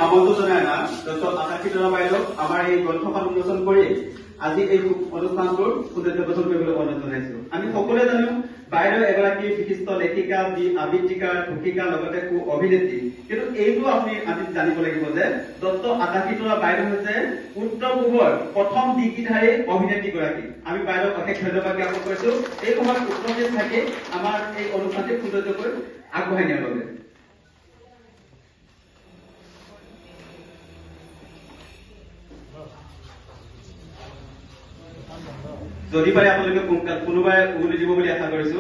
আমন্ত্ৰণ জানাই না ডক্টৰ আকাশী তৰা বাইদেউ আমাৰ এই গ্ৰন্থখন উন্মোচন কৰি আজি এই অনুষ্ঠানটোৰ সৌন্দৰ্য প্ৰদৰ্শন কৰিবলৈ অনুৰোধ জনাইছো। আমি সকলোৱে জানো বাইদেউ এগৰাকী বিশিষ্ট লেখিকা, আবৃত্তিকাৰ, ঘোষিকা, লগতে সু অভিনেত্ৰী। কিন্তু এইটো আপুনি আজি জানিব লাগিব যে ডক্টৰ আকাশী তৰা বাইদেউ হৈছে উত্তৰ পূবৰ প্ৰথম ডিগ্ৰীধাৰী অভিনেত্ৰীগৰাকী। আমি বাইদেউক অশেষ ধন্যবাদ জ্ঞাপন কৰিছো এই সময়ত উপস্থিত থাকি আমাৰ এই অনুষ্ঠানটি সৌন্দৰ্যকৈ আগবঢ়াই নিয়াৰ বাবে। যদি পাৰে আপোনালোকে কোনোবাই উভতি দিব বুলি আশা কৰিছো।